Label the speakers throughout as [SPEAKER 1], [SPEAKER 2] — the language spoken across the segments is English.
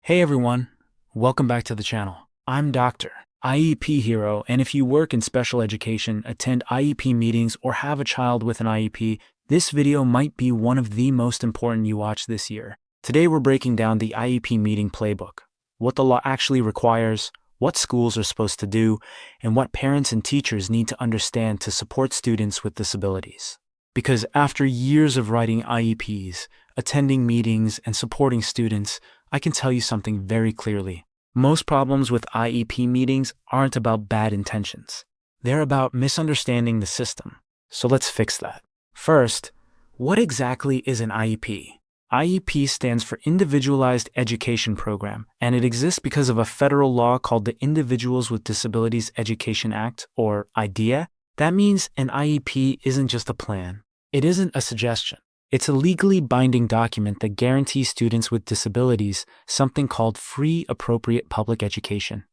[SPEAKER 1] Hey everyone, welcome back to the channel. I'm Dr. IEP Hero, and if you work in special education, attend IEP meetings, or have a child with an IEP, this video might be one of the most important you watch this year. Today we're breaking down the IEP meeting playbook, what the law actually requires, what schools are supposed to do, and what parents and teachers need to understand to support students with disabilities. Because after years of writing IEPs, attending meetings, and supporting students, I can tell you something very clearly. Most problems with IEP meetings aren't about bad intentions. They're about misunderstanding the system. So let's fix that. First, what exactly is an IEP? IEP stands for Individualized Education Program, and it exists because of a federal law called the Individuals with Disabilities Education Act, or IDEA. That means an IEP isn't just a plan. It isn't a suggestion. It's a legally binding document that guarantees students with disabilities something called free appropriate public education,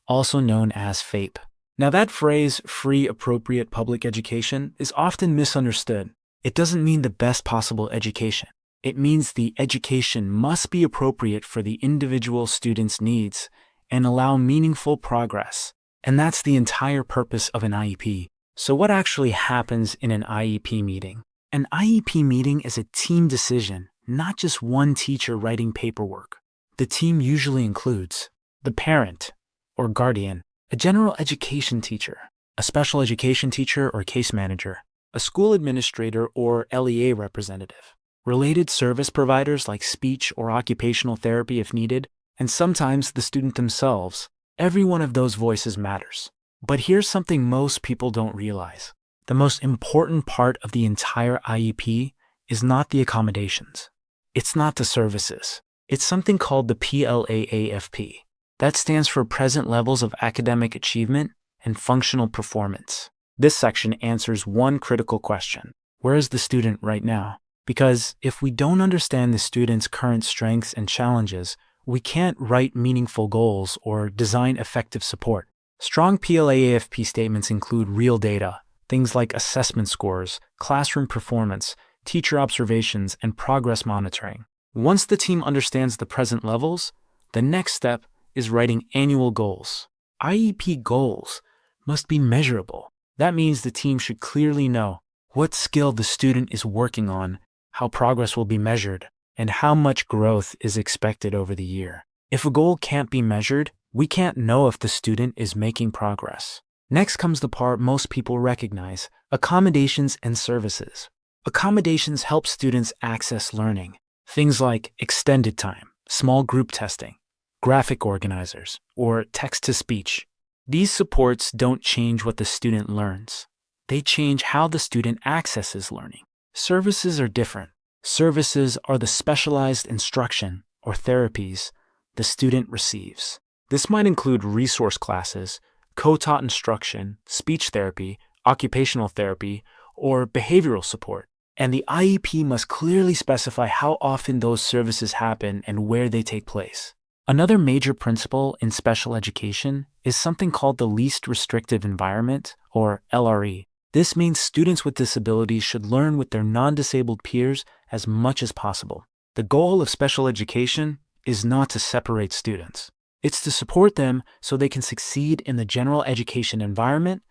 [SPEAKER 1] also known as FAPE. Now that phrase, free appropriate public education, is often misunderstood. It doesn't mean the best possible education. It means the education must be appropriate for the individual student's needs and allow meaningful progress. And that's the entire purpose of an IEP. So what actually happens in an IEP meeting? An IEP meeting is a team decision, not just one teacher writing paperwork. The team usually includes the parent or guardian, a general education teacher, a special education teacher or case manager, a school administrator or LEA representative, related service providers like speech or occupational therapy if needed, and sometimes the student themselves. Every one of those voices matters. But here's something most people don't realize. The most important part of the entire IEP is not the accommodations. It's not the services. It's something called the PLAAFP. That stands for Present Levels of Academic Achievement and Functional Performance. This section answers one critical question. Where is the student right now? Because if we don't understand the student's current strengths and challenges, we can't write meaningful goals or design effective support. Strong PLAAFP statements include real data, things like assessment scores, classroom performance, teacher observations, and progress monitoring. Once the team understands the present levels, the next step is writing annual goals. IEP goals must be measurable. That means the team should clearly know what skill the student is working on, how progress will be measured, and how much growth is expected over the year. If a goal can't be measured, we can't know if the student is making progress. Next comes the part most people recognize: accommodations and services. Accommodations help students access learning. Things like extended time, small group testing, graphic organizers, or text-to-speech. These supports don't change what the student learns. They change how the student accesses learning. Services are different. Services are the specialized instruction or therapies the student receives. This might include resource classes, co-taught instruction, speech therapy, occupational therapy, or behavioral support. And the IEP must clearly specify how often those services happen and where they take place. Another major principle in special education is something called the least restrictive environment, or LRE. This means students with disabilities should learn with their non-disabled peers as much as possible. The goal of special education is not to separate students. It's to support them so they can succeed in the general education environment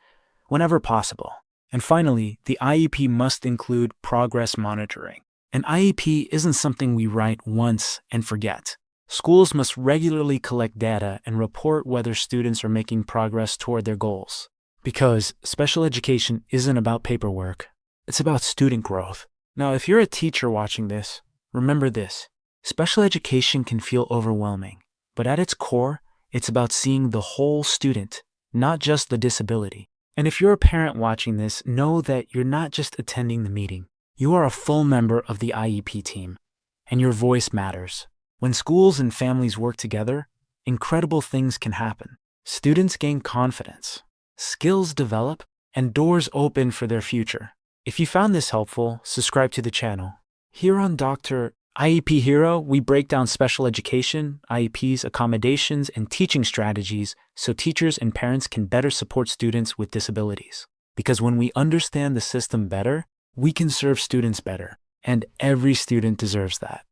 [SPEAKER 1] whenever possible. And finally, the IEP must include progress monitoring. An IEP isn't something we write once and forget. Schools must regularly collect data and report whether students are making progress toward their goals. Because special education isn't about paperwork, it's about student growth. Now, if you're a teacher watching this, remember this: special education can feel overwhelming. But at its core, it's about seeing the whole student, not just the disability. And if you're a parent watching this, know that you're not just attending the meeting. You are a full member of the IEP team, and your voice matters. When schools and families work together, incredible things can happen. Students gain confidence, skills develop, and doors open for their future. If you found this helpful, subscribe to the channel. Here on Dr. IEP Hero, we break down special education, IEPs, accommodations, and teaching strategies so teachers and parents can better support students with disabilities. Because when we understand the system better, we can serve students better, and every student deserves that.